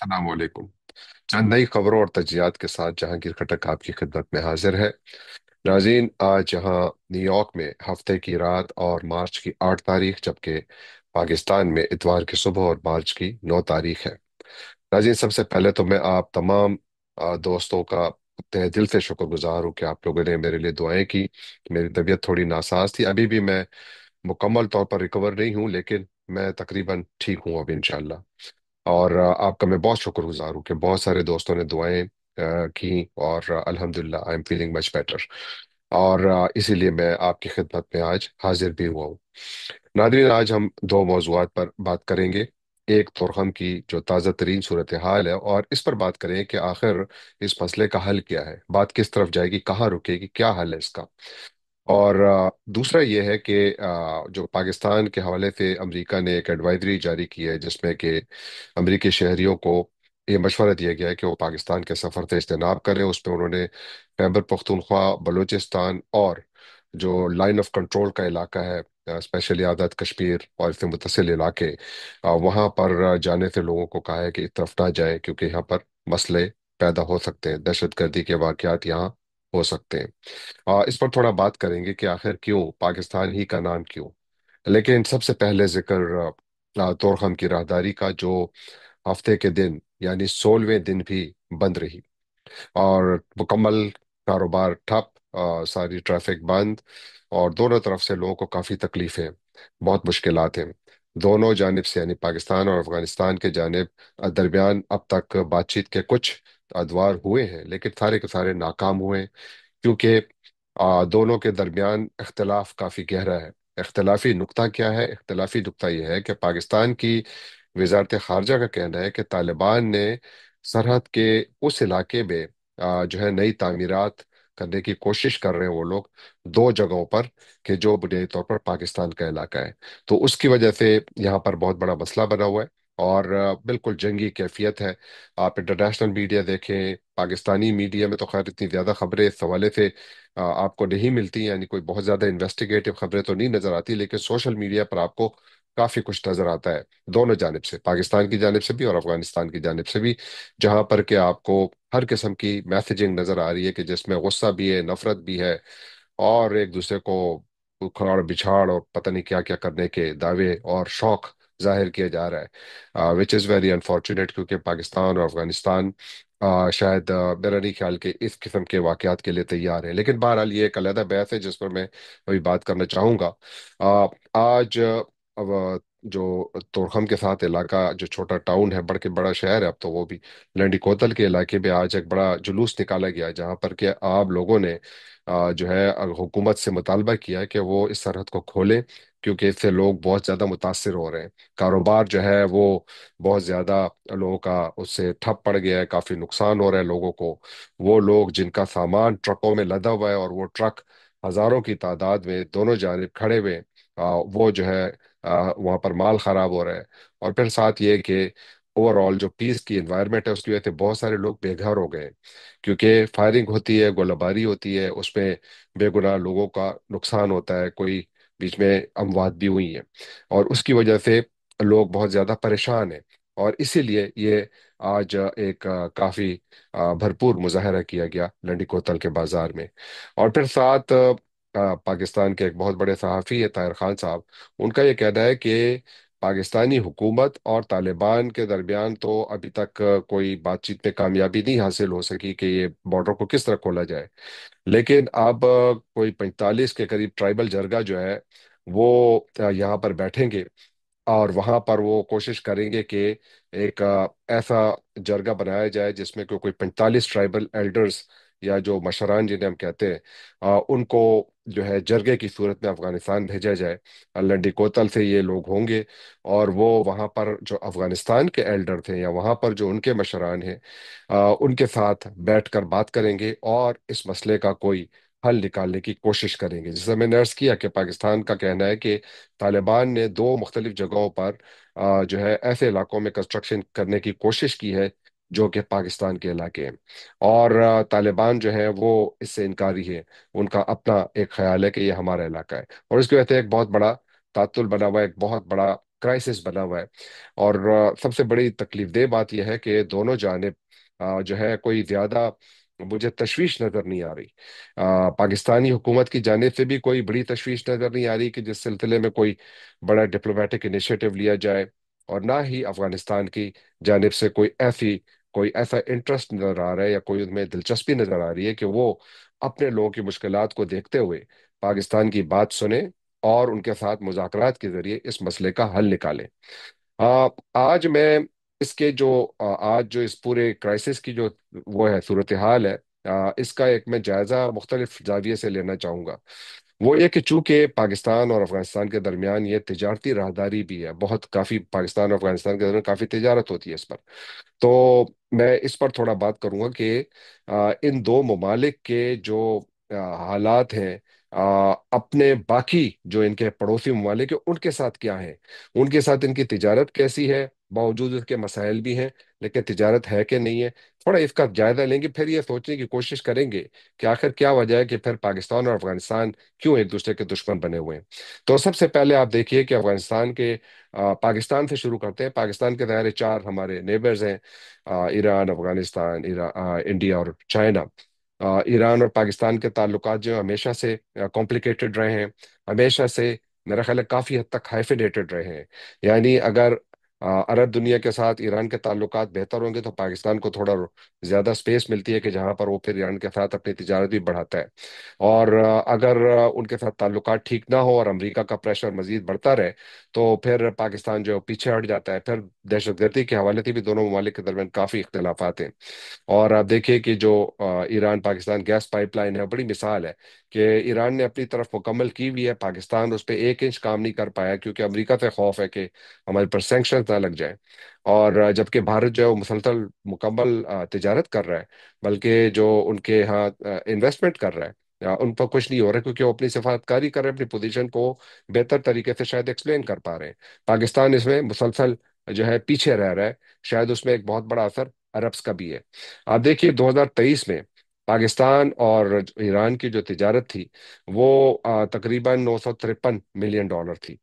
अलैक्म। चंद नई खबरों और तजियात के साथ जहांगीर खटक आपकी खिदमत में हाजिर है। नाजीन, आज यहाँ न्यूयॉर्क में हफ्ते की रात और मार्च की 8 तारीख, जबकि पाकिस्तान में इतवार की सुबह और मार्च की 9 तारीख है। नाजीन, सबसे पहले तो मैं आप तमाम दोस्तों का तहे दिल से शुक्रगुजार हूँ कि आप लोगों ने मेरे लिए दुआएं की। मेरी तबीयत थोड़ी नासाज थी, अभी भी मैं मुकम्मल तौर पर रिकवर नहीं हूँ, लेकिन मैं तकरीबन ठीक हूँ अब इंशाल्लाह। और आपका मैं बहुत शुक्रगुजार हूँ कि बहुत सारे दोस्तों ने दुआएं की, और अल्हम्दुलिल्लाह I am feeling much better. और इसीलिए मैं आपकी खिदमत में आज हाजिर भी हुआ हूँ। नादरीन, आज हम दो मौजुआत पर बात करेंगे। एक तोरहम की जो ताज़ा तरीन सूरत हाल है, और इस पर बात करें कि आखिर इस मसले का हल क्या है, बात किस तरफ जाएगी, कहाँ रुकेगी, क्या हल है इसका। और दूसरा ये है कि जो पाकिस्तान के हवाले से अमेरिका ने एक एडवाइजरी जारी की है, जिसमें कि अमेरिकी शहरियों को ये मशवरा दिया गया है कि वो पाकिस्तान के सफ़र से इज्तनाब करें। उसमें उन्होंने खैबर पख्तूनख्वा, बलूचिस्तान और जो लाइन ऑफ कंट्रोल का इलाका है, स्पेशली आज़ाद कश्मीर और इससे मुतसिल इलाके, वहाँ पर जाने से लोगों को कहा है कि इस तरफ ना जाए, क्योंकि यहाँ पर मसले पैदा हो सकते हैं, दहशतगर्दी के वाक़यात यहाँ हो सकते हैं। इस पर थोड़ा बात करेंगे कि आखिर क्यों पाकिस्तान ही का नाम क्यों। लेकिन सबसे पहले जिक्र तोरखम की राहदारी का, जो हफ्ते के दिन यानी 16वें दिन भी बंद रही, और मुकम्मल कारोबार ठप, सारी ट्रैफिक बंद, और दोनों तरफ से लोगों को काफ़ी तकलीफें, बहुत मुश्किलात हैं। दोनों जानिब से यानी पाकिस्तान और अफगानिस्तान के जानिब दरमियान अब तक बातचीत के कुछ अदवार हुए हैं, लेकिन सारे के सारे नाकाम हुए, क्योंकि दोनों के दरमियान इख्तलाफ काफ़ी गहरा है। इख्तलाफी नुक्ता क्या है? इख्तलाफी नुक्ता यह है कि पाकिस्तान की वजारत खारजा का कहना है कि तालिबान ने सरहद के उस इलाके में जो है नई तामीरात करने की कोशिश कर रहे हैं वो लोग, दो जगहों पर, कि जो बुनियादी तौर पर पाकिस्तान का इलाका है। तो उसकी वजह से यहाँ पर बहुत बड़ा मसला बना हुआ है, और बिल्कुल जंगी कैफियत है। आप इंटरनेशनल मीडिया देखें, पाकिस्तानी मीडिया में तो खैर इतनी ज़्यादा खबरें इस हवाले से आपको नहीं मिलती, यानी कोई बहुत ज़्यादा इन्वेस्टिगेटिव खबरें तो नहीं नज़र आती, लेकिन सोशल मीडिया पर आपको काफ़ी कुछ नज़र आता है, दोनों जानिब से, पाकिस्तान की जानिब से भी और अफगानिस्तान की जानिब से भी, जहां पर के आपको हर किस्म की मैसेजिंग नज़र आ रही है, कि जिसमें गुस्सा भी है, नफरत भी है, और एक दूसरे को उखाड़ बिछाड़ और पता नहीं क्या क्या करने के दावे और शौक जाहिर किया जा रहा है, विच इज़ वेरी अनफॉर्चुनेट, क्योंकि पाकिस्तान और अफगानिस्तान शायद मेरा नहीं ख्याल कि इस किस्म के वाकयात के लिए तैयार है। लेकिन बहरहाल ये एक अलग बहस है जिस पर मैं अभी बात करना चाहूँगा। आज अब जो तोरखम के साथ इलाका, जो छोटा टाउन है, बड़ के बड़ा शहर है अब तो वो भी, लंडी कोतल के इलाके में आज एक बड़ा जुलूस निकाला गया, जहाँ पर के आम लोगों ने जो है हुकूमत से मुतालबा किया है कि वो इस सरहद को खोले, क्योंकि इससे लोग बहुत ज़्यादा मुतासर हो रहे हैं। कारोबार जो है वो बहुत ज़्यादा लोगों का उससे ठप पड़ गया है, काफ़ी नुकसान हो रहा है लोगों को। वो लोग जिनका सामान ट्रकों में लदा हुआ है, और वो ट्रक हज़ारों की तादाद में दोनों जानिब खड़े हुए हैं, वो जो है वहाँ पर माल खराब हो रहा है। और फिर साथ ये कि ओवरऑल जो पीस की एनवायरनमेंट है, उसकी वजह से बहुत सारे लोग बेघर हो गए, क्योंकि फायरिंग होती है, गोलाबारी होती है, उसमें बेगुनाह लोगों का नुकसान होता है, कोई बीच में अमवात भी हुई है, और उसकी वजह से लोग बहुत ज़्यादा परेशान हैं। और इसीलिए ये आज एक काफ़ी भरपूर मुजाहरा किया गया लंडी कोतल के बाजार में। और फिर साथ पाकिस्तान के एक बहुत बड़े सहाफ़ी है ताहिर खान साहब, उनका ये कहना है कि पाकिस्तानी हुकूमत और तालिबान के दरमियान तो अभी तक कोई बातचीत में कामयाबी नहीं हासिल हो सकी कि ये बॉर्डर को किस तरह खोला जाए। लेकिन अब कोई 45 के करीब ट्राइबल जरगा जो है वो यहाँ पर बैठेंगे, और वहां पर वो कोशिश करेंगे कि एक ऐसा जरगा बनाया जाए जिसमें कोई 45 ट्राइबल एल्डर्स, या जो मशरान जिन्हें हम कहते हैं, उनको जो है जरगे की सूरत में अफगानिस्तान भेजा जाए। लंडी कोतल से ये लोग होंगे, और वो वहाँ पर जो अफगानिस्तान के एल्डर थे, या वहाँ पर जो उनके मशरान हैं, उनके साथ बैठकर बात करेंगे, और इस मसले का कोई हल निकालने की कोशिश करेंगे। जैसे मैंने अर्ज किया कि पाकिस्तान का कहना है कि तालिबान ने दो मुख्तलिफ जगहों पर जो है ऐसे इलाकों में कंस्ट्रक्शन करने की कोशिश की है जो कि पाकिस्तान के इलाके हैं, और तालिबान जो है वो इससे इनकारी है। उनका अपना एक ख्याल है कि ये हमारा इलाका है, और इसकी वजह से एक बहुत बड़ा तातुल बना हुआ है, एक बहुत बड़ा क्राइसिस बना हुआ है। और सबसे बड़ी तकलीफ दह बात यह है कि दोनों जानिब जो है कोई ज्यादा मुझे तशवीश नजर नहीं आ रही। पाकिस्तानी हुकूमत की जानिब से भी कोई बड़ी तशवीश नजर नहीं आ रही कि जिस सिलसिले में कोई बड़ा डिप्लोमेटिक इनिशिएटिव लिया जाए, और ना ही अफगानिस्तान की जानिब से कोई ऐसा इंटरेस्ट नजर आ रहा है या कोई उनमें दिलचस्पी नजर आ रही है कि वो अपने लोगों की मुश्किलात को देखते हुए पाकिस्तान की बात सुने और उनके साथ मुज़ाकरात के जरिए इस मसले का हल निकालें। आज मैं इसके जो आज जो इस पूरे क्राइसिस की जो वो है सूरत हाल है, इसका एक मैं जायजा मुख्तलिफ जाविये से लेना चाहूँगा। वो ये कि चूंकि पाकिस्तान और अफगानिस्तान के दरमियान ये तिजारती राहदारी भी है, बहुत काफ़ी पाकिस्तान और अफगानिस्तान के दरमियान काफ़ी तिजारत होती है इस पर। तो मैं इस पर थोड़ा बात करूंगा कि इन दो ममालिक के जो हालात हैं, अपने बाकी जो इनके पड़ोसी ममालिक हैं उनके साथ क्या है, उनके साथ इनकी तिजारत कैसी है, बावजूद इसके मसाइल भी हैं, लेकिन तिजारत है कि नहीं है। थोड़ा इसका जायजा लेंगे, फिर ये सोचने की कोशिश करेंगे कि आखिर क्या वजह है कि फिर पाकिस्तान और अफगानिस्तान क्यों एक दूसरे के दुश्मन बने हुए हैं। तो सबसे पहले आप देखिए कि पाकिस्तान से शुरू करते हैं। पाकिस्तान के दायरे चार हमारे नेबर्स हैं, ईरान, अफगानिस्तान, इंडिया और चाइना। ईरान और पाकिस्तान के ताल्लुकात जो हमेशा से कॉम्प्लिकेटेड रहे हैं, हमेशा से मेरा ख्याल है काफ़ी हद तक हाइफिडेटेड रहे हैं। यानी अगर अरब दुनिया के साथ ईरान के ताल्लुकात बेहतर होंगे तो पाकिस्तान को थोड़ा ज़्यादा स्पेस मिलती है कि जहाँ पर वो फिर ईरान के साथ अपनी तिजारत भी बढ़ाता है। और अगर उनके साथ ताल्लुकात ठीक ना हो और अमेरिका का प्रेशर मजीद बढ़ता रहे तो फिर पाकिस्तान जो पीछे हट जाता है। फिर दहशतगर्दी के हवाले से भी दोनों ममालिक के दरमियान काफ़ी इख्तलाफात हैं। और आप देखिए कि जो ईरान पाकिस्तान गैस पाइपलाइन है, बड़ी मिसाल है कि ईरान ने अपनी तरफ मुकम्मल की हुई है, पाकिस्तान उस पर एक इंच काम नहीं कर पाया क्योंकि अमेरिका से खौफ है कि हमारे पर सैंक्शन ना लग जाए। और जबकि भारत जो है वो मुसलसल मुकम्मल तिजारत कर रहा है, बल्कि जो उनके यहाँ इन्वेस्टमेंट कर रहा है उन पर कुछ नहीं हो रहा क्योंकि वो अपनी सिफारतकारी कर रहे हैं, अपनी पोजीशन को बेहतर तरीके से शायद एक्सप्लेन कर पा रहे हैं। पाकिस्तान इसमें मुसलसल जो है पीछे रह रहा है। शायद उसमें एक बहुत बड़ा असर अरब्स का भी है। आप देखिए 2023 में पाकिस्तान और ईरान की जो तिजारत थी वो तकरीबन 953 मिलियन डॉलर थी।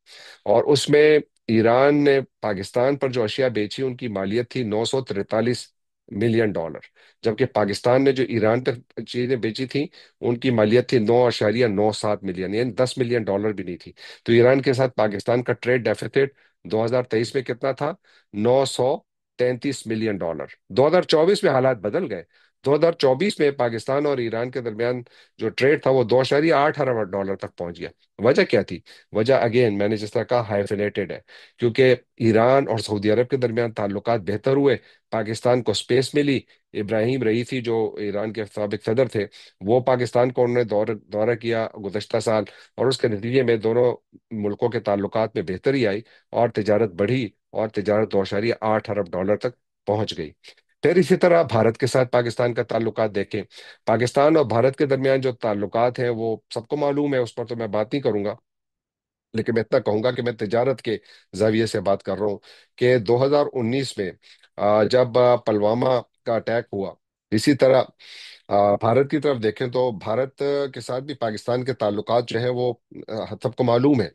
और उसमें ईरान ने पाकिस्तान पर जो अशिया बेची उनकी मालियत थी 943 मिलियन डॉलर, जबकि पाकिस्तान ने जो ईरान पर चीजें बेची थी उनकी मालियत थी 9,97 मिलियन, यानी 10 मिलियन डॉलर भी नहीं थी। तो ईरान के साथ पाकिस्तान का ट्रेड डेफिसिट 2023 में कितना था? 933 मिलियन डॉलर। 2024 में हालात बदल गए। 2024 में पाकिस्तान और ईरान के दरमियान जो ट्रेड था वो 2,8 अरब डॉलर तक पहुंच गया। वजह क्या थी? वजह अगेन मैंने जिस तरह कहा हाइफिनेटेड है, क्योंकि ईरान और सऊदी अरब के दरमियान ताल्लुकात बेहतर हुए, पाकिस्तान को स्पेस मिली। इब्राहिम रईसी जो ईरान के साबिक सदर थे, वो पाकिस्तान को उन्होंने दौरा किया गुज़श्ता साल, और उसके नतीजे में दोनों मुल्कों के ताल्लुकात में बेहतरी आई और तिजारत बढ़ी और तिजारत 2,8 अरब डॉलर तक पहुंच गई। फिर इसी तरह भारत के साथ पाकिस्तान का ताल्लुकात देखें। पाकिस्तान और भारत के दरमियान जो ताल्लुकात हैं वो सबको मालूम है, उस पर तो मैं बात नहीं करूंगा, लेकिन मैं इतना कहूंगा कि मैं तिजारत के जाविये से बात कर रहा हूँ कि 2019 में जब पुलवामा का अटैक हुआ, इसी तरह भारत की तरफ देखें तो भारत के साथ भी पाकिस्तान के ताल्लुकात जो है वो सबको मालूम है।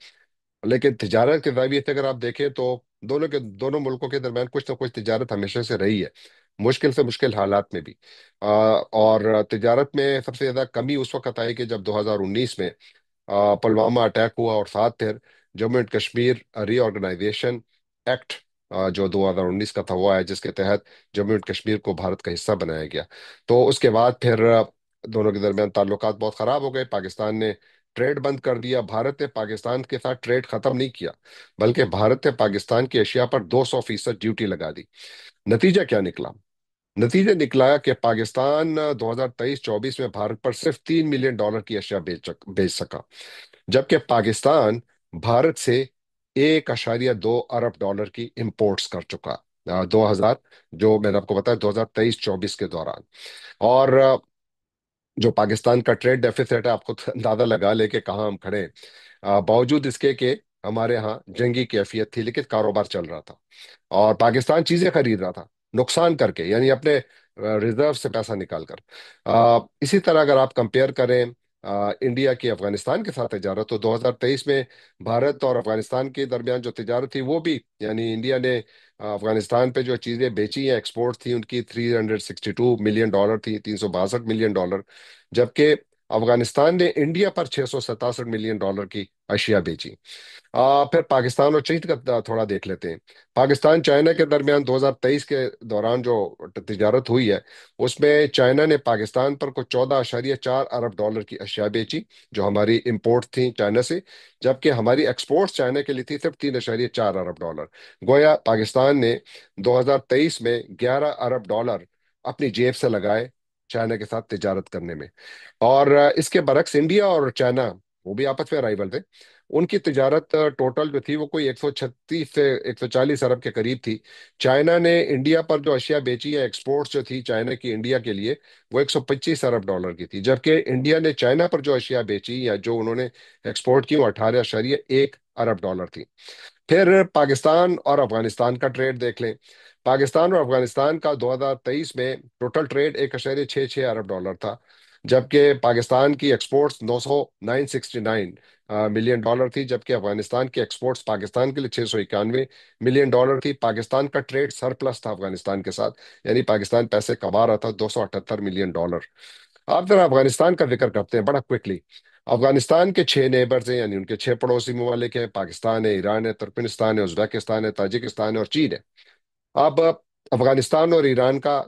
लेकिन तिजारत के जाविये से अगर आप देखें तो दोनों मुल्कों के दरमियान कुछ ना कुछ तिजारत हमेशा से रही है, मुश्किल से मुश्किल हालात में भी। और तिजारत में सबसे ज्यादा कमी उस वक्त आई कि जब 2019 में पुलवामा अटैक हुआ, और साथ फिर Jammu and Kashmir reorganisation act जो 2019 का था वो आया, जिसके तहत जम्मू एंड कश्मीर को भारत का हिस्सा बनाया गया। तो उसके बाद फिर दोनों के दरमियान ताल्लुकात बहुत खराब हो गए। पाकिस्तान ने ट्रेड बंद कर दिया। भारत ने पाकिस्तान के साथ ट्रेड खत्म नहीं किया, बल्कि भारत ने पाकिस्तान की एशिया पर 200% ड्यूटी लगा दी। नतीजा क्या निकला? नतीजा निकला कि पाकिस्तान 2023-24 में भारत पर सिर्फ 3 मिलियन डॉलर की अशिया बेच सका, जबकि पाकिस्तान भारत से 1,2 अरब डॉलर की इंपोर्ट्स कर चुका 2000 जो मैंने आपको बताया 2023-24 के दौरान। और जो पाकिस्तान का ट्रेड डेफिसिट है, आपको तो अंदाजा लगा ले कि कहाँ हम खड़े हैं। बावजूद इसके कि हमारे यहाँ जंगी कैफियत थी लेकिन कारोबार चल रहा था और पाकिस्तान चीजें खरीद रहा था नुकसान करके, यानी अपने रिजर्व से पैसा निकाल कर। इसी तरह अगर आप कंपेयर करें इंडिया की अफगानिस्तान के साथ तजारत, तो 2023 में भारत और अफगानिस्तान के दरमियान जो तजारत थी वो भी, यानी इंडिया ने अफगानिस्तान पे जो चीज़ें बेची हैं एक्सपोर्ट थी उनकी $362 मिलियन थी, $362 मिलियन, जबकि अफगानिस्तान ने इंडिया पर $667 मिलियन की अशिया बेची। फिर पाकिस्तान और चीन का थोड़ा देख लेते हैं। पाकिस्तान चाइना के दरमियान 2023 के दौरान जो तिजारत हुई है उसमें चाइना ने पाकिस्तान पर कुछ $14.4 अरब की अशिया बेची जो हमारी इंपोर्ट थी चाइना से, जबकि हमारी एक्सपोर्ट चाइना के लिए थी सिर्फ $3.4 अरब। गोया पाकिस्तान ने 2023 में $11 अरब अपनी जेब से लगाए चाइना के साथ तिजारत करने में। और इसके बरक्स इंडिया और चाइना, वो भी आपस में राइवल थे, उनकी तिजारत टोटल जो थी वो कोई 136 से 140 अरब के करीब थी। चाइना ने इंडिया पर जो अशिया बेची है एक्सपोर्ट्स जो थी चाइना की इंडिया के लिए वो $125 अरब की थी, जबकि इंडिया ने चाइना पर जो अशिया बेची या जो उन्होंने एक्सपोर्ट की वो $18.1 अरब थी। फिर पाकिस्तान और अफगानिस्तान का ट्रेड देख लें। पाकिस्तान और अफगानिस्तान का 2023 में टोटल ट्रेड $1.66 अरब था, जबकि पाकिस्तान की एक्सपोर्ट्स 969 मिलियन डॉलर थी, जबकि अफगानिस्तान की एक्सपोर्ट्स पाकिस्तान के लिए $691 मिलियन थी। पाकिस्तान का ट्रेड सरप्लस था अफगानिस्तान के साथ, यानी पाकिस्तान पैसे कमा रहा था $278 मिलियन। आप जरा अफगानिस्तान का जिक्र करते हैं बड़ा क्विकली। अफगानिस्तान के 6 नेबर्स हैं, यानी उनके 6 पड़ोसी ममालिक हैं, पाकिस्तान है, ईरान है, तुर्कमेनिस्तान है, उज्बेकिस्तान है, ताजिकिस्तान है और चीन है। अब अफगानिस्तान और ईरान का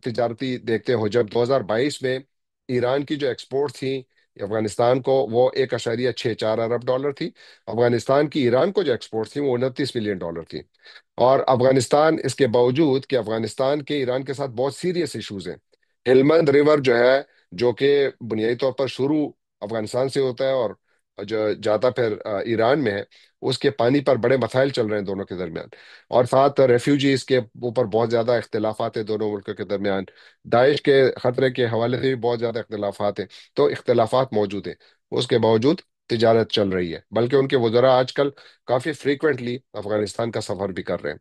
तिजारती देखते हो, जब 2022 में ईरान की जो एक्सपोर्ट थी अफगानिस्तान को वो $1.64 अरब थी। अफगानिस्तान की ईरान को जो एक्सपोर्ट थी वो $29 मिलियन थी। और अफगानिस्तान, इसके बावजूद कि अफगानिस्तान के ईरान के साथ बहुत सीरियस इश्यूज हैं, हेलमंद रिवर जो है, जो कि बुनियादी तौर पर शुरू अफगानिस्तान से होता है और जो जाता फिर ईरान में है, उसके पानी पर बड़े मसाइल चल रहे हैं दोनों के दरमियान। और साथ रेफ्यूजीज के ऊपर बहुत ज्यादा इख्तिलाफात है दोनों मुल्कों के दरमियान। दाइश के खतरे के हवाले से भी बहुत ज्यादा इख्तिलाफात है। तो इख्तिलाफात मौजूद है, उसके बावजूद तिजारत चल रही है, बल्कि उनके वज़रा आजकल काफी फ्रीक्वेंटली अफगानिस्तान का सफर भी कर रहे हैं।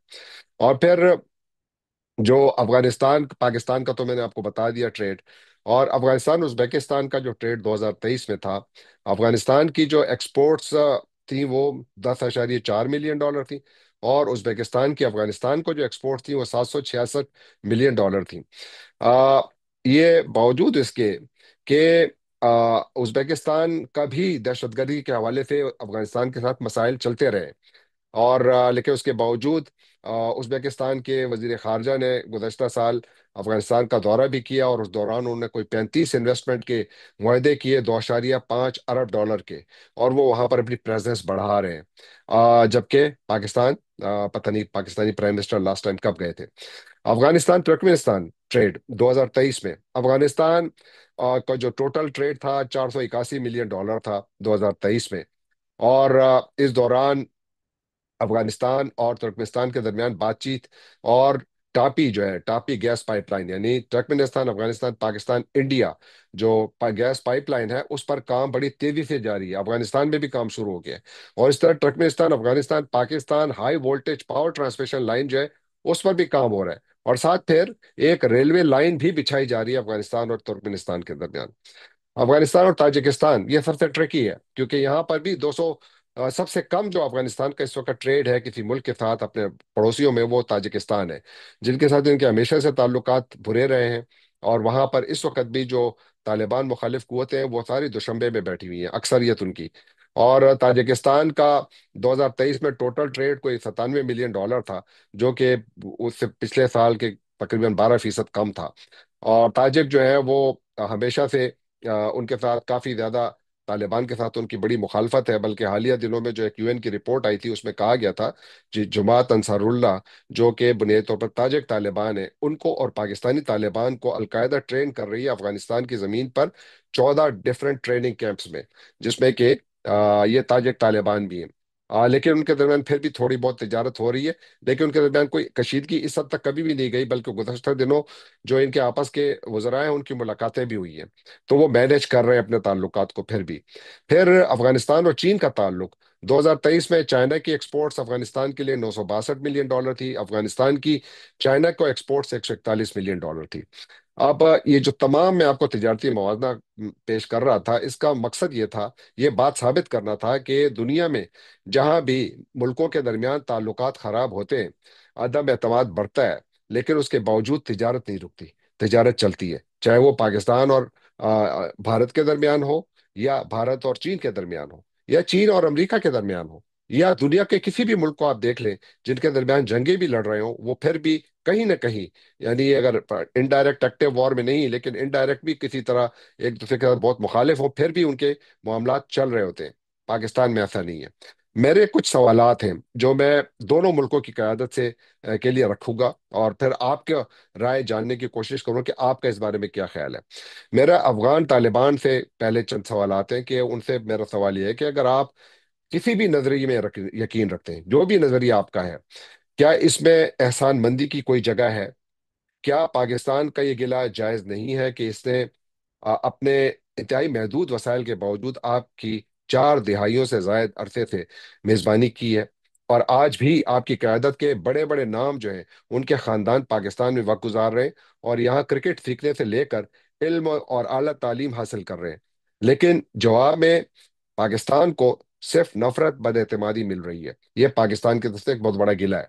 और फिर जो अफगानिस्तान पाकिस्तान का तो मैंने आपको बता दिया ट्रेड। और अफगानिस्तान उज्बेकिस्तान का जो ट्रेड 2023 में था, अफगानिस्तान की जो एक्सपोर्ट्स थी वो $10.4 मिलियन थी, और उज्बेकिस्तान की अफगानिस्तान को जो एक्सपोर्ट थी वो $766 मिलियन थी। आ, ये बावजूद इसके कि उज्बेकिस्तान का भी दहशतगर्दी के हवाले से अफगानिस्तान के साथ मसाइल चलते रहे। और लेकिन उसके बावजूद उज़्बेकिस्तान के वजीर खारजा ने गुज़श्ता साल अफगानिस्तान का दौरा भी किया, और उस दौरान उन्होंने कोई 35 इन्वेस्टमेंट के मुआहदे किए $2.5 अरब के, और वो वहाँ पर अपनी प्रेजेंस बढ़ा रहे हैं। जबकि पाकिस्तान, पता नहीं Pakistani prime minister last time कब गए थे। अफगानिस्तान तुर्कमेनिस्तान ट्रेड 2023 में अफगानिस्तान का जो टोटल ट्रेड था $481 मिलियन था 2023 में। और इस दौरान अफगानिस्तान और तुर्कमेनिस्तान के दरमियान बातचीत और टापी जो है, टापी गैस पाइपलाइन, यानी तुर्कमेनिस्तान अफगानिस्तान पाकिस्तान इंडिया जो गैस पाइपलाइन है उस पर काम बड़ी तेजी से जारी है। अफगानिस्तान में भी काम शुरू हो गया है। और इस तरह Turkmenistan Afghanistan Pakistan high voltage power transmission line जो है उस पर भी काम हो रहा है। और साथ फिर एक रेलवे लाइन भी बिछाई जा रही है अफगानिस्तान और तुर्कमेनिस्तान के दरमियान। अफगानिस्तान और ताजिकिस्तान ये सबसे ट्रिकी है, क्योंकि यहाँ पर भी 200, सबसे कम जो अफगानिस्तान का इस वक्त ट्रेड है किसी मुल्क के साथ अपने पड़ोसियों में, वो ताजिकिस्तान है, जिनके साथ इनके हमेशा से ताल्लुकात बुरे रहे हैं। और वहाँ पर इस वक्त भी जो तालिबान मुखालिफ कुव्वतें हैं वो सारी दुशंबे में बैठी हुई हैं, अक्सरियत उनकी। और ताजिकिस्तान का 2023 में टोटल ट्रेड कोई $97 मिलियन था, जो कि उससे पिछले साल के तकरीबन 12% कम था। और ताजिक जो है वो हमेशा से उनके साथ काफी ज्यादा, तालिबान के साथ उनकी बड़ी मुखालफत है। बल्कि हालिया दिनों में जो एक यूएन की रिपोर्ट आई थी उसमें कहा गया था कि जमात अंसारुल्लाह, जो कि बुनियादी तौर पर ताजिक तालिबान है, उनको और पाकिस्तानी तालिबान को अलकायदा ट्रेन कर रही है अफगानिस्तान की जमीन पर 14 डिफरेंट ट्रेनिंग कैंप्स में, जिसमें कि ये ताजिक तालिबान भी हैं। लेकिन उनके दरमियान फिर भी थोड़ी बहुत तजारत हो रही है, लेकिन उनके दरमियान कोई कशीदगी इस हद तक कभी भी नहीं गई, बल्कि गुज़श्ता दिनों जो इनके आपस के वज़रा हैं उनकी मुलाकातें भी हुई हैं। तो वो मैनेज कर रहे हैं अपने ताल्लुकात को फिर भी। फिर अफगानिस्तान और चीन का ताल्लुक 2023 में चाइना की एक्सपोर्ट्स अफगानिस्तान के लिए $962 मिलियन थी। अफगानिस्तान की चाइना को एक्सपोर्ट्स $141 मिलियन थी। اب یہ جو تمام میں آپ کو تجارتی موازنہ پیش کر رہا تھا، اس کا مقصد یہ تھا، یہ بات ثابت کرنا تھا کہ دنیا میں جہاں بھی ملکوں کے درمیان تعلقات خراب ہوتے ہیں، عدم اعتماد بڑھتا ہے، لیکن اس کے باوجود تجارت نہیں رکتی، تجارت چلتی ہے، چاہے وہ پاکستان اور بھارت کے درمیان ہو، یا بھارت اور چین کے درمیان ہو، یا چین اور امریکہ کے درمیان ہو، یا دنیا کے کسی بھی ملک کو آپ دیکھ لیں جن کے درمیان جنگیں بھی لڑ رہے ہوں، وہ پھر بھی کہیں نہ کہیں، یعنی اگر انڈائریکٹ ایکٹیو وار میں نہیں لیکن انڈائریکٹ بھی کسی طرح ایک دوسرے کے ساتھ بہت مخالف ہو، پھر بھی ان کے معاملات چل رہے ہوتے ہیں۔ پاکستان میں ایسا نہیں ہے۔ میرے کچھ سوالات ہیں جو میں دونوں ملکوں کی قیادت سے کے لیے رکھوں گا، اور پھر آپ کا رائے جاننے کی کوشش کروں کہ آپ کا اس بارے میں کیا خیال ہے۔ میرا افغان طالبان سے پہلے چند سوالات ہیں، کہ ان سے میرا سوال یہ ہے کہ اگر آپ کسی بھی نظریے میں یقین رکھتے ہیں، جو بھی نظریہ آپ کا ہے، کیا اس میں احسان مندی کی کوئی جگہ ہے؟ کیا پاکستان کا یہ گلہ جائز نہیں ہے کہ اس نے اپنے انتہائی محدود وسائل کے باوجود آپ کی 4 دہائیوں سے زائد عرصے سے میزبانی کی ہے، اور آج بھی آپ کی قیادت کے بڑے بڑے نام جو ہیں، ان کے خاندان پاکستان میں وقت گزار رہے ہیں، اور یہاں کرکٹ سیکھنے سے لے کر علم اور اعلیٰ تعلیم حاصل کر رہے ہیں، لیکن جواب میں پاکستان کو صرف نفرت، بد اعتمادی مل رہی ہے؟ یہ پاکستان کی طرف سے ایک بہت بڑا گلہ ہے۔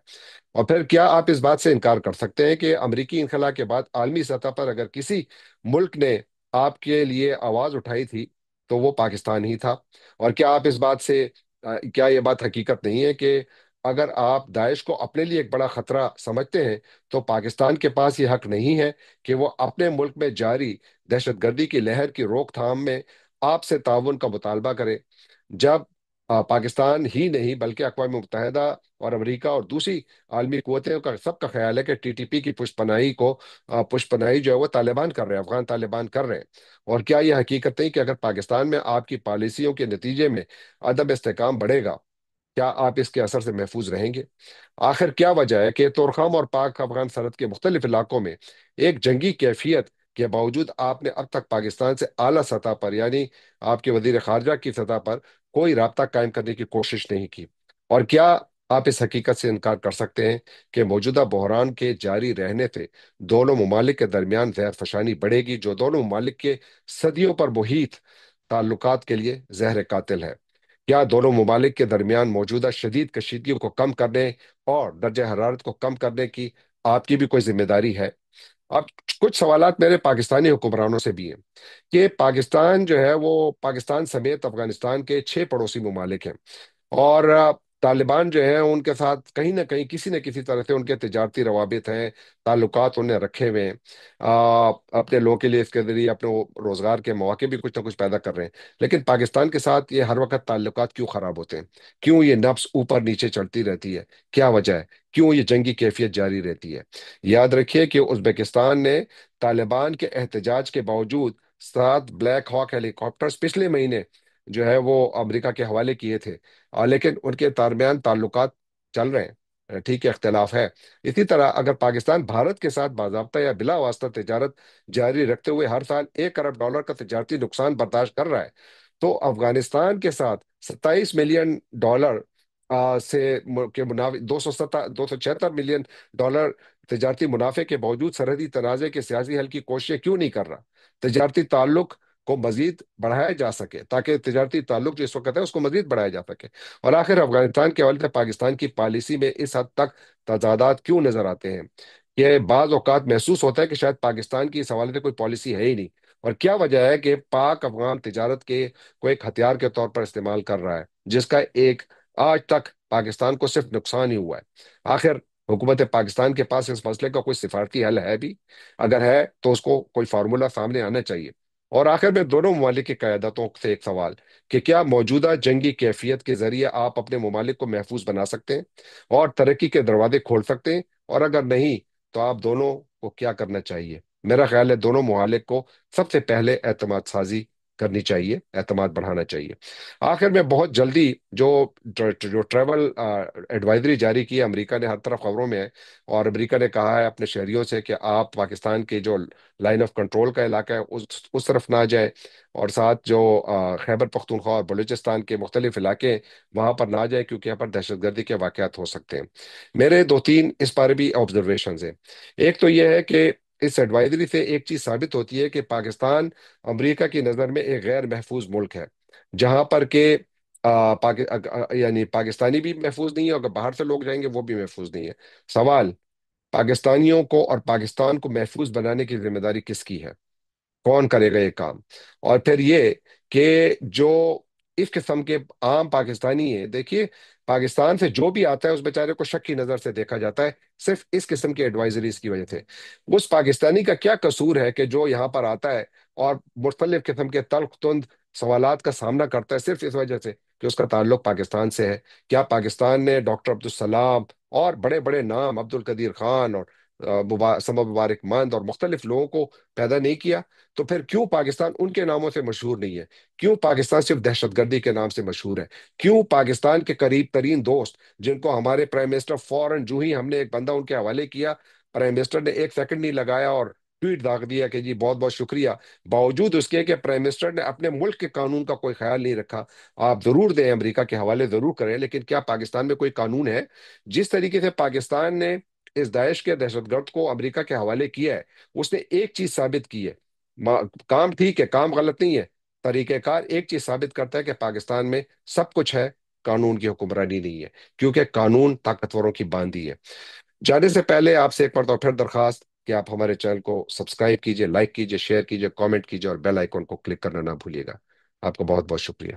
اور پھر کیا آپ اس بات سے انکار کر سکتے ہیں کہ امریکی انخلا کے بعد عالمی سطح پر اگر کسی ملک نے آپ کے لیے آواز اٹھائی تھی تو وہ پاکستان ہی تھا؟ اور کیا آپ اس بات سے کیا یہ بات حقیقت نہیں ہے کہ اگر آپ داعش کو اپنے لیے ایک بڑا خطرہ سمجھتے ہیں تو پاکستان کے پاس یہ حق نہیں ہے کہ وہ اپنے ملک میں جاری دہشت گردی کی لہر کی روک تھام میں آپ سے تعاون کا مطالبہ کرے، جب پاکستان ہی نہیں بلکہ اقوام متحدہ اور امریکہ اور دوسری عالمی قوتیں کا سب کا خیال ہے کہ ٹی ٹی پی کی پشت پناہی کو پشت پناہی جو ہے وہ طالبان کر رہے ہیں، افغان طالبان کر رہے ہیں؟ اور کیا یہ حقیقت نہیں کہ اگر پاکستان میں آپ کی پالیسیوں کے نتیجے میں عدم استحکام بڑھے گا، کیا آپ اس کے اثر سے محفوظ رہیں گے؟ آخر کیا وجہ ہے کہ طورخام اور پاک افغان سرحد کے مختلف علاقوں میں ایک جنگی کیفیت کے باوجود آپ نے اب تک پاکستان سے اعلیٰ سطح پر، یعنی آپ کے وزیر خارجہ کی سطح پر، کوئی رابطہ قائم کرنے کی کوشش نہیں کی؟ اور کیا آپ اس حقیقت سے انکار کر سکتے ہیں کہ موجودہ بحران کے جاری رہنے سے دونوں ممالک کے درمیان زہر فشانی بڑھے گی، جو دونوں ممالک کے صدیوں پر محیط تعلقات کے لیے زہر قاتل ہے؟ کیا دونوں ممالک کے درمیان موجودہ شدید کشیدگی کو کم کرنے اور درجہ حرارت کو کم کرنے کی آپ کی بھی کوئی ذمہ داری ہے؟ اب کچھ سوالات میرے پاکستانی حکمرانوں سے بھی ہیں، کہ پاکستان جو ہے وہ پاکستان سمیت افغانستان کے 6 پڑوسی ممالک ہیں، اور طالبان جو ہیں ان کے ساتھ کہیں نہ کہیں کسی نہ کسی طرح سے ان کے تجارتی روابط ہیں، تعلقات انہیں رکھے ہوئے ہیں، اپنے لوگوں کے لیے اس کے ذریعے اپنے وہ روزگار کے مواقع بھی کچھ نہ کچھ پیدا کر رہے ہیں، لیکن پاکستان کے ساتھ یہ ہر وقت تعلقات کیوں خراب ہوتے ہیں؟ کیوں یہ نبض اوپر نیچے چڑھتی رہتی ہے؟ کیا وجہ ہے؟ کیوں یہ جنگی کیفیت جاری رہتی ہے؟ یاد رکھیے کہ ازبکستان نے طالبان کے احتجاج کے باوجود 7 بلیک ہاک ہیلی کاپٹرز پچھلے مہینے جو ہے وہ امریکہ کے حوالے کیے تھے، لیکن ان کے درمیان تعلقات چل رہے ہیں، ٹھیک ہے، اختلاف ہے۔ اسی طرح اگر پاکستان بھارت کے ساتھ باضابطہ یا بلا واسطہ تجارت جاری رکھتے ہوئے ہر سال $1 ارب کا تجارتی نقصان برداشت کر رہا ہے، تو افغانستان کے ساتھ $27 ملین کے منافع، 276 ملین ڈالر تجارتی منافع کے باوجود سرحدی تنازع کے سیاسی حل کی کوششیں کیوں نہیں کر رہا؟ تجارتی تعلق کو مزید بڑھایا جا سکے، تاکہ تجارتی تعلق جو اس وقت ہے اس کو مزید بڑھایا جا سکے۔ اور آخر افغانستان کے حوالے سے پاکستان کی پالیسی میں اس حد تک تضادات کیوں نظر آتے ہیں؟ یہ بعض اوقات محسوس ہوتا ہے کہ شاید پاکستان کی اس حوالے سے کوئی پالیسی ہے ہی نہیں، اور کیا وجہ ہے کہ پاک افغان تجارت کے کو ایک ہتھیار کے طور پر استعمال کر رہا ہے، جس کا ایک آج تک پاکستان کو صرف نقصان ہی ہوا ہے؟ آخر حکومت پاکستان کے پاس اس مسئلے کا کوئی سفارتی حل ہے بھی؟ اگر ہے تو اس کو کوئی فارمولا سامنے آنا چاہیے۔ اور آخر میں دونوں ممالک کی قیادتوں سے ایک سوال، کہ کیا موجودہ جنگی کیفیت کے ذریعے آپ اپنے ممالک کو محفوظ بنا سکتے ہیں اور ترقی کے دروازے کھول سکتے ہیں؟ اور اگر نہیں تو آپ دونوں کو کیا کرنا چاہیے؟ میرا خیال ہے دونوں ممالک کو سب سے پہلے اعتماد سازی کرنی چاہیے، اعتماد بڑھانا چاہیے۔ آخر میں بہت جلدی جو ٹریول ایڈوائزری جاری کی ہے امریکہ نے، ہر طرف خبروں میں ہے، اور امریکہ نے کہا ہے اپنے شہریوں سے کہ آپ پاکستان کے جو لائن آف کنٹرول کا علاقہ ہے اس طرف نہ جائیں، اور ساتھ جو خیبر پختونخوا اور بلوچستان کے مختلف علاقے ہیں، وہاں پر نہ جائیں، کیونکہ یہاں پر دہشت گردی کے واقعات ہو سکتے ہیں۔ میرے 2 3 اس بارے بھی آبزرویشنز ہیں۔ ایک تو یہ ہے کہ इस एडवाइजरी से एक चीज साबित होती है कि पाकिस्तान अमेरिका की नज़र में एक गैर महफूज मुल्क है, जहां पर के यानी पाकिस्तानी भी महफूज नहीं है, और अगर बाहर से लोग जाएंगे वो भी महफूज नहीं है। सवाल, पाकिस्तानियों को और पाकिस्तान को महफूज बनाने की जिम्मेदारी किसकी है? कौन करेगा ये काम? और फिर ये कि जो इस किस्म के आम पाकिस्तानी है, देखिए, पाकिस्तान से जो भी आता है उस बेचारे को शक की नजर से देखा जाता है, सिर्फ इस किस्म की एडवाइजरीज की वजह से। उस पाकिस्तानी का क्या कसूर है कि जो यहाँ पर आता है और मुख्तलिफ किस्म के तल्ख तुंद सवालात का सामना करता है, सिर्फ इस वजह से कि उसका ताल्लुक पाकिस्तान से है? क्या पाकिस्तान ने डॉक्टर अब्दुल सलाम और बड़े बड़े नाम, अब्दुल कदीर खान और समा मुबारक मंद और मुख्तलिफ लोगों को पैदा नहीं किया? तो फिर क्यों पाकिस्तान उनके नामों से मशहूर नहीं है? क्यों पाकिस्तान सिर्फ दहशतगर्दी के नाम से मशहूर है? क्यों पाकिस्तान के करीब तरीन दोस्त, जिनको हमारे प्राइम मिनिस्टर फौरन जो ही हमने एक बंदा उनके हवाले किया, प्राइम मिनिस्टर ने एक सेकंड नहीं लगाया और ट्वीट दाग दिया कि जी बहुत बहुत शुक्रिया, बावजूद उसके कि प्राइम मिनिस्टर ने अपने मुल्क के कानून का कोई ख्याल नहीं रखा। आप जरूर दें, अमेरिका के हवाले जरूर करें, लेकिन क्या पाकिस्तान में कोई कानून है? जिस तरीके से पाकिस्तान ने इस दाइश के दहशतगर्द को अमेरिका के हवाले किया है, उसने एक चीज साबित की है। काम ठीक है, काम गलत नहीं है, तरीकेकार एक चीज साबित करता है कि पाकिस्तान में सब कुछ है, कानून की हुक्मरानी नहीं है, क्योंकि कानून ताकतवरों की बांधी है। जाने से पहले आपसे एक बार फिर दरखास्त कि आप हमारे चैनल को सब्सक्राइब कीजिए, लाइक कीजिए, शेयर कीजिए, कमेंट कीजिए और बेल आइकन को क्लिक करना ना भूलिएगा। आपका बहुत बहुत शुक्रिया।